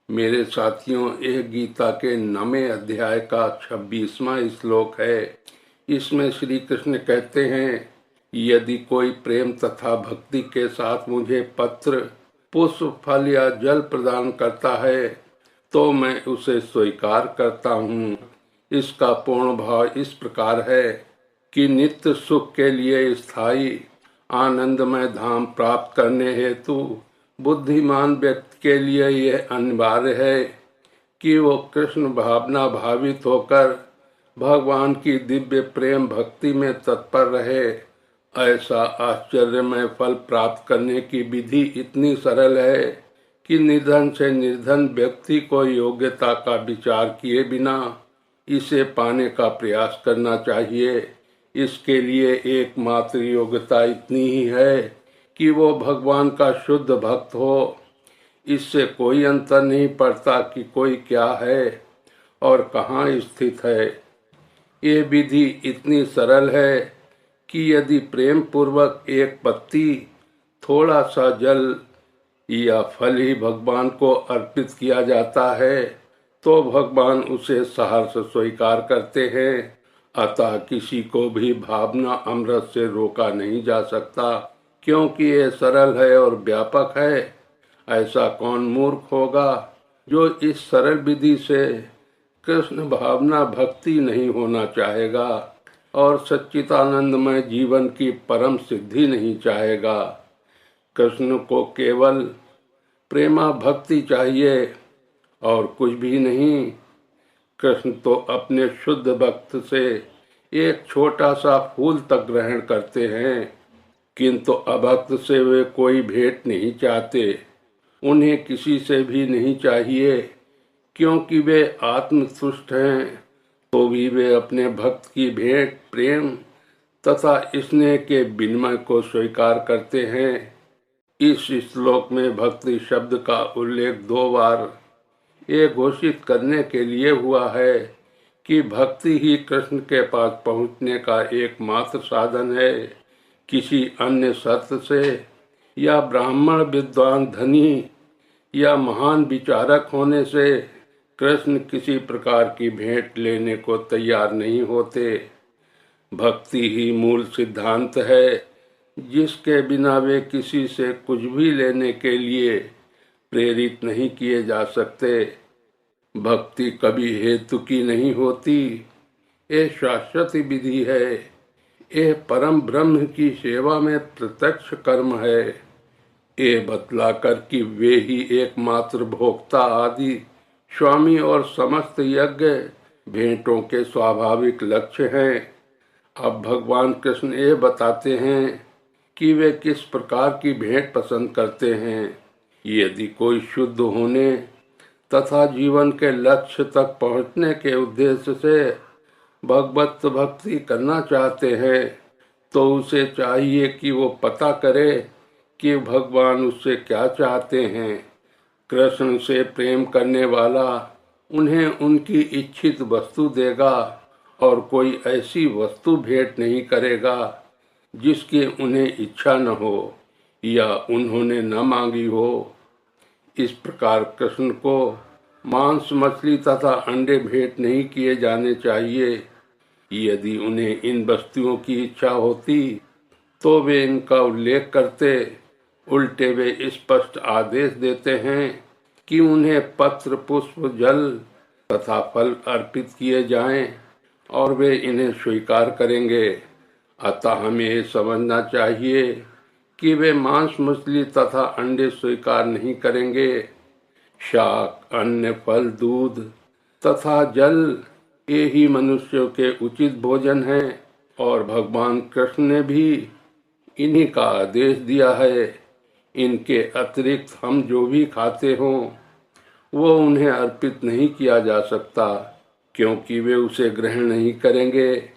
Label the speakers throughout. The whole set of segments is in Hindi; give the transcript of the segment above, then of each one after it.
Speaker 1: मेरे साथियों, यह गीता के 9वें अध्याय का 26वां श्लोक है। इसमें श्री कृष्ण कहते हैं, यदि कोई प्रेम तथा भक्ति के साथ मुझे पत्र, पुष्प, फल या जल प्रदान करता है तो मैं उसे स्वीकार करता हूँ। इसका पूर्ण भाव इस प्रकार है कि नित्य सुख के लिए स्थायी आनंदमय धाम प्राप्त करने हेतु बुद्धिमान व्यक्ति के लिए यह अनिवार्य है कि वो कृष्ण भावना भावित होकर भगवान की दिव्य प्रेम भक्ति में तत्पर रहे। ऐसा आश्चर्यमय फल प्राप्त करने की विधि इतनी सरल है कि निर्धन से निर्धन व्यक्ति को योग्यता का विचार किए बिना इसे पाने का प्रयास करना चाहिए। इसके लिए एकमात्र योग्यता इतनी ही है कि वो भगवान का शुद्ध भक्त हो। इससे कोई अंतर नहीं पड़ता कि कोई क्या है और कहाँ स्थित है। ये विधि इतनी सरल है कि यदि प्रेम पूर्वक एक पत्ती, थोड़ा सा जल या फल ही भगवान को अर्पित किया जाता है तो भगवान उसे सहर्ष स्वीकार करते हैं। अतः किसी को भी भावना अमृत से रोका नहीं जा सकता, क्योंकि ये सरल है और व्यापक है। ऐसा कौन मूर्ख होगा जो इस सरल विधि से कृष्ण भावना भक्ति नहीं होना चाहेगा और सच्चिदानंदमय जीवन की परम सिद्धि नहीं चाहेगा। कृष्ण को केवल प्रेमा भक्ति चाहिए और कुछ भी नहीं। कृष्ण तो अपने शुद्ध भक्त से एक छोटा सा फूल तक ग्रहण करते हैं, किंतु अभक्त से वे कोई भेंट नहीं चाहते। उन्हें किसी से भी नहीं चाहिए, क्योंकि वे आत्मतुष्ट हैं। तो भी वे अपने भक्त की भेंट, प्रेम तथा स्नेह के विनिमय को स्वीकार करते हैं। इस श्लोक में भक्ति शब्द का उल्लेख 2 बार ये घोषित करने के लिए हुआ है कि भक्ति ही कृष्ण के पास पहुंचने का एकमात्र साधन है। किसी अन्य सत्य से या ब्राह्मण, विद्वान, धनी या महान विचारक होने से कृष्ण किसी प्रकार की भेंट लेने को तैयार नहीं होते। भक्ति ही मूल सिद्धांत है, जिसके बिना वे किसी से कुछ भी लेने के लिए प्रेरित नहीं किए जा सकते। भक्ति कभी हेतु की नहीं होती। ये शाश्वत विधि है। ये परम ब्रह्म की सेवा में प्रत्यक्ष कर्म है। ये बतलाकर कि वे ही एकमात्र भोक्ता, आदि स्वामी और समस्त यज्ञ भेंटों के स्वाभाविक लक्ष्य हैं। अब भगवान कृष्ण ये बताते हैं कि वे किस प्रकार की भेंट पसंद करते हैं। यदि कोई शुद्ध होने तथा जीवन के लक्ष्य तक पहुंचने के उद्देश्य से भगवत भक्ति करना चाहते हैं तो उसे चाहिए कि वो पता करे कि भगवान उससे क्या चाहते हैं। कृष्ण से प्रेम करने वाला उन्हें उनकी इच्छित वस्तु देगा और कोई ऐसी वस्तु भेंट नहीं करेगा जिसकी उन्हें इच्छा न हो या उन्होंने न मांगी हो। इस प्रकार कृष्ण को मांस, मछली तथा अंडे भेंट नहीं किए जाने चाहिए। यदि उन्हें इन वस्तुओं की इच्छा होती तो वे इनका उल्लेख करते। उल्टे वे स्पष्ट आदेश देते हैं कि उन्हें पत्र, पुष्प, जल तथा फल अर्पित किए जाएं और वे इन्हें स्वीकार करेंगे। अतः हमें ये समझना चाहिए कि वे मांस, मछली तथा अंडे स्वीकार नहीं करेंगे। शाक, अन्न, फल, दूध तथा जल ये ही मनुष्यों के उचित भोजन हैं और भगवान कृष्ण ने भी इन्हीं का आदेश दिया है। इनके अतिरिक्त हम जो भी खाते हों वो उन्हें अर्पित नहीं किया जा सकता, क्योंकि वे उसे ग्रहण नहीं करेंगे।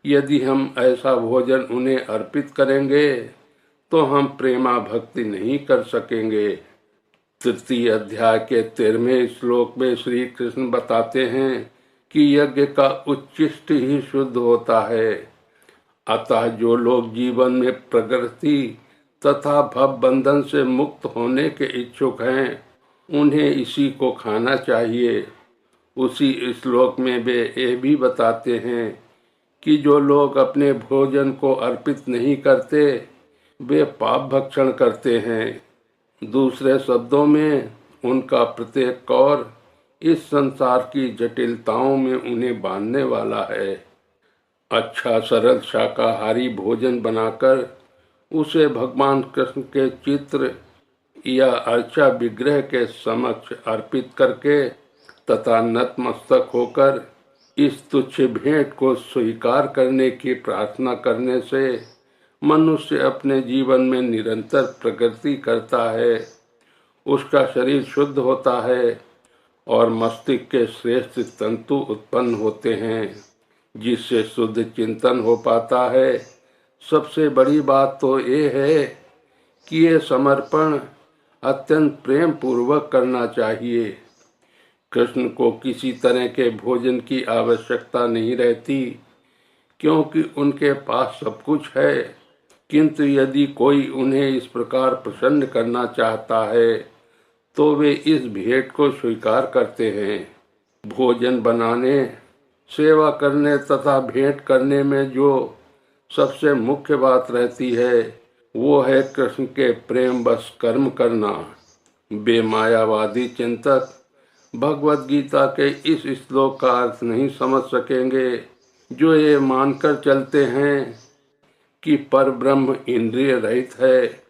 Speaker 1: यदि हम ऐसा भोजन उन्हें अर्पित करेंगे तो हम प्रेमा भक्ति नहीं कर सकेंगे। 3 अध्याय के 13वें श्लोक में श्री कृष्ण बताते हैं कि यज्ञ का उच्छिष्ट ही शुद्ध होता है। अतः जो लोग जीवन में प्रगति तथा भव बंधन से मुक्त होने के इच्छुक हैं उन्हें इसी को खाना चाहिए। उसी श्लोक में वे ये भी बताते हैं कि जो लोग अपने भोजन को अर्पित नहीं करते वे पाप भक्षण करते हैं। दूसरे शब्दों में उनका प्रत्येक कौर इस संसार की जटिलताओं में उन्हें बांधने वाला है। अच्छा सरल शाकाहारी भोजन बनाकर उसे भगवान कृष्ण के चित्र या अर्चा विग्रह के समक्ष अर्पित करके तथा नतमस्तक होकर इस तुच्छ भेंट को स्वीकार करने की प्रार्थना करने से मनुष्य अपने जीवन में निरंतर प्रगति करता है। उसका शरीर शुद्ध होता है और मस्तिष्क के श्रेष्ठ तंतु उत्पन्न होते हैं, जिससे शुद्ध चिंतन हो पाता है। सबसे बड़ी बात तो ये है कि ये समर्पण अत्यंत प्रेम पूर्वक करना चाहिए। कृष्ण को किसी तरह के भोजन की आवश्यकता नहीं रहती, क्योंकि उनके पास सब कुछ है। किंतु यदि कोई उन्हें इस प्रकार प्रसन्न करना चाहता है तो वे इस भेंट को स्वीकार करते हैं। भोजन बनाने, सेवा करने तथा भेंट करने में जो सबसे मुख्य बात रहती है वो है कृष्ण के प्रेम बस कर्म करना। बेमायावादी चिंतक भगवत गीता के इस श्लोक का अर्थ नहीं समझ सकेंगे, जो ये मानकर चलते हैं कि परब्रह्म इंद्रिय रहित है।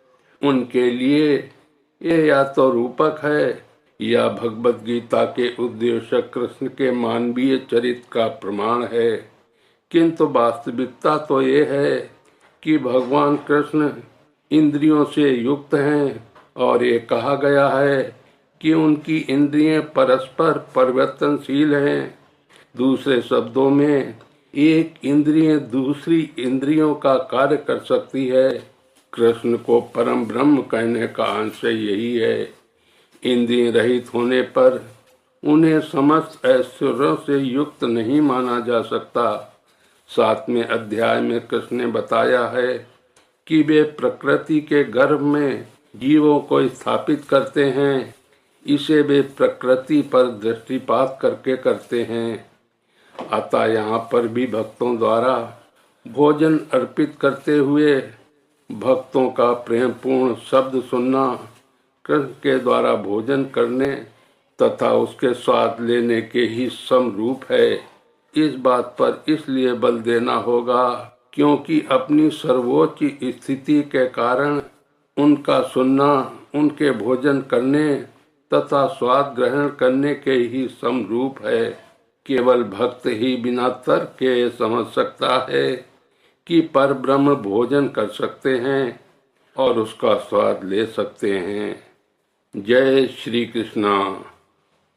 Speaker 1: उनके लिए ये या तो रूपक है या भगवत गीता के उद्देश्य कृष्ण के मानवीय चरित्र का प्रमाण है। किंतु वास्तविकता तो ये है कि भगवान कृष्ण इंद्रियों से युक्त हैं और ये कहा गया है कि उनकी इंद्रियां परस्पर परिवर्तनशील हैं। दूसरे शब्दों में एक इंद्रिय दूसरी इंद्रियों का कार्य कर सकती है। कृष्ण को परम ब्रह्म कहने का अंश यही है। इंद्रिय रहित होने पर उन्हें समस्त ऐश्वर्यों से युक्त नहीं माना जा सकता। 7वें अध्याय में कृष्ण ने बताया है कि वे प्रकृति के गर्भ में जीवों को स्थापित करते हैं। इसे वे प्रकृति पर दृष्टिपात करके करते हैं। अतः यहाँ पर भी भक्तों द्वारा भोजन अर्पित करते हुए भक्तों का प्रेम पूर्ण शब्द सुनना, कृष्ण के द्वारा भोजन करने तथा उसके स्वाद लेने के ही समरूप है। इस बात पर इसलिए बल देना होगा क्योंकि अपनी सर्वोच्च स्थिति के कारण उनका सुनना उनके भोजन करने तथा स्वाद ग्रहण करने के ही समरूप है। केवल भक्त ही बिना तर्क के समझ सकता है कि परब्रह्म भोजन कर सकते हैं और उसका स्वाद ले सकते हैं। जय श्री कृष्णा।